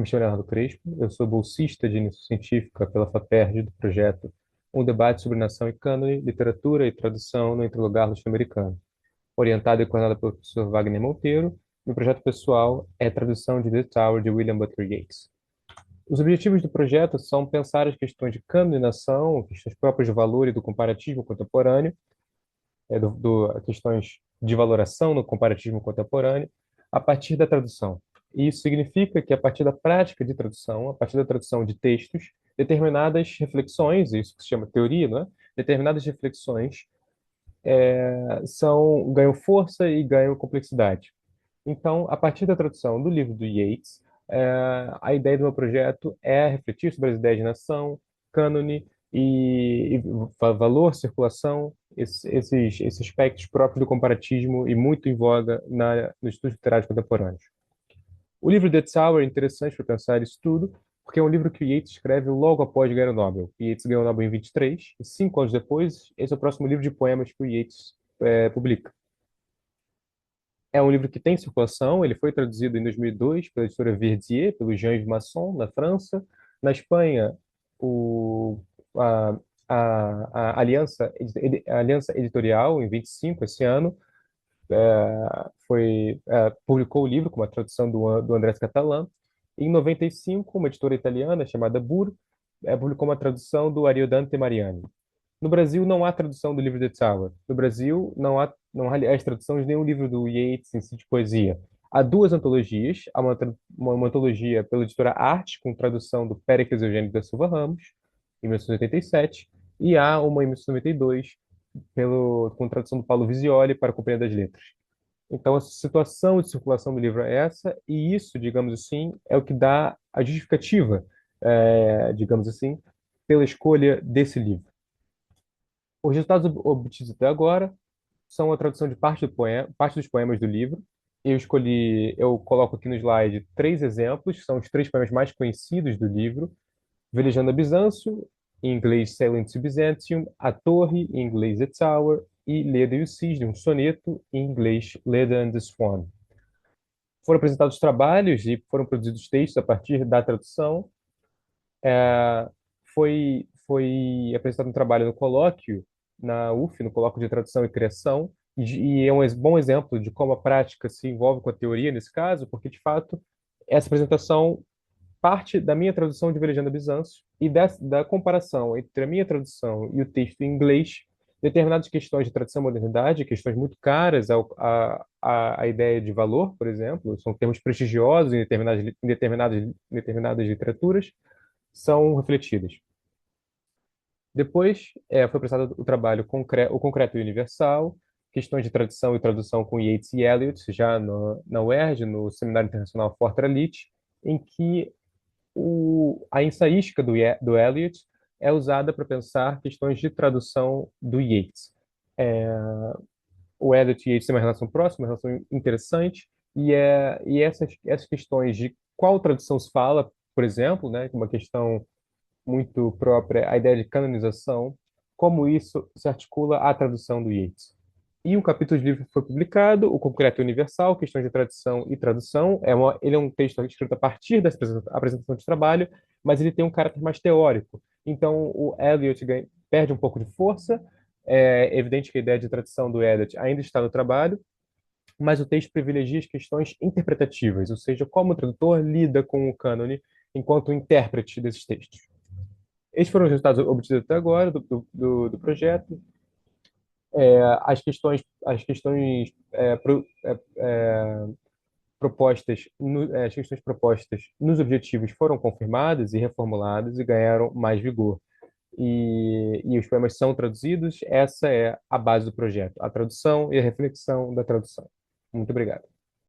Me chamo Leonardo Crespo, eu sou bolsista de iniciação científica pela FAPERJ do projeto Um Debate sobre Nação e Cânone, Literatura e Tradução no Interlugar Latino-Americano, orientado e coordenado pelo professor Wagner Monteiro. Meu projeto pessoal é a tradução de The Tower de William Butler Yeats. Os objetivos do projeto são pensar as questões de cânone e nação, questões próprias do valor e do comparatismo contemporâneo, questões de valoração no comparatismo contemporâneo, a partir da tradução. E isso significa que, a partir da prática de tradução, a partir da tradução de textos, determinadas reflexões, isso que se chama teoria, não é? Determinadas reflexões ganham força e ganham complexidade. Então, a partir da tradução do livro do Yeats, a ideia do meu projeto é refletir sobre as ideias de nação, cânone e valor, circulação, esses aspectos próprios do comparatismo e muito em voga nos estudos literários contemporâneos. O livro The Tower é interessante para pensar isso tudo, porque é um livro que o Yeats escreve logo após ganhar o Nobel. O Yeats ganhou o Nobel em 23, e 5 anos depois, esse é o próximo livro de poemas que o Yeats publica. É um livro que tem circulação, ele foi traduzido em 2002 pela editora Verdier, pelo Jean-Yves Masson, na França. Na Espanha, o, a Aliança Editorial, em 25, esse ano, publicou o livro com uma tradução do Andrés Catalán. Em 95, uma editora italiana chamada Bur publicou uma tradução do Ariodante Mariani. No Brasil não há tradução do livro The Tower. No Brasil não há aliás, tradução de nenhum livro do Yeats em si de poesia. Há duas antologias. Há uma antologia pela editora Arte, com tradução do Péricles Eugênio da Silva Ramos, em 1987, e há uma em 1992, com tradução do Paulo Visioli para a Companhia das Letras. Então, a situação de circulação do livro é essa, e isso, digamos assim, é o que dá a justificativa, digamos assim, pela escolha desse livro. Os resultados obtidos até agora são a tradução de parte dos poemas do livro. Eu coloco aqui no slide três exemplos, que são os três poemas mais conhecidos do livro: Velejando a Bizâncio, em inglês Sailing to Byzantium, A Torre, em inglês The Tower, e Leda e o Cisne, um soneto, em inglês Leda and the Swan. Foram apresentados trabalhos e foram produzidos textos a partir da tradução. É, foi apresentado um trabalho no colóquio, na UF, no colóquio de tradução e criação, e é um bom exemplo de como a prática se envolve com a teoria nesse caso, porque, de fato, essa apresentação parte da minha tradução de Velejando a Bizâncio e da comparação entre a minha tradução e o texto em inglês, determinadas questões de tradição e modernidade, questões muito caras à ideia de valor, por exemplo, são termos prestigiosos em determinadas literaturas, são refletidas. Depois, foi apresentado o trabalho O Concreto e Universal, questões de tradição e tradução com Yeats e Eliot, já na UERJ, no Seminário Internacional Fortra Lit, em que a ensaística do Eliot é usada para pensar questões de tradução do Yeats. É, o Eliot e Yeats têm uma relação próxima, uma relação interessante, e essas questões de qual tradução se fala, por exemplo, né, uma questão muito própria, a ideia de canonização, como isso se articula à tradução do Yeats. E um capítulo de livro foi publicado, O Concreto Universal, Questões de Tradição e Tradução. Ele é um texto escrito a partir da apresentação de trabalho, mas ele tem um caráter mais teórico. Então, o Eliot perde um pouco de força. É evidente que a ideia de tradução do Eliot ainda está no trabalho, mas o texto privilegia as questões interpretativas, ou seja, como o tradutor lida com o cânone enquanto intérprete desses textos. Esses foram os resultados obtidos até agora do projeto. As questões propostas nos objetivos foram confirmadas e reformuladas e ganharam mais vigor. E os poemas são traduzidos. Essa é a base do projeto, a tradução e a reflexão da tradução. Muito obrigado.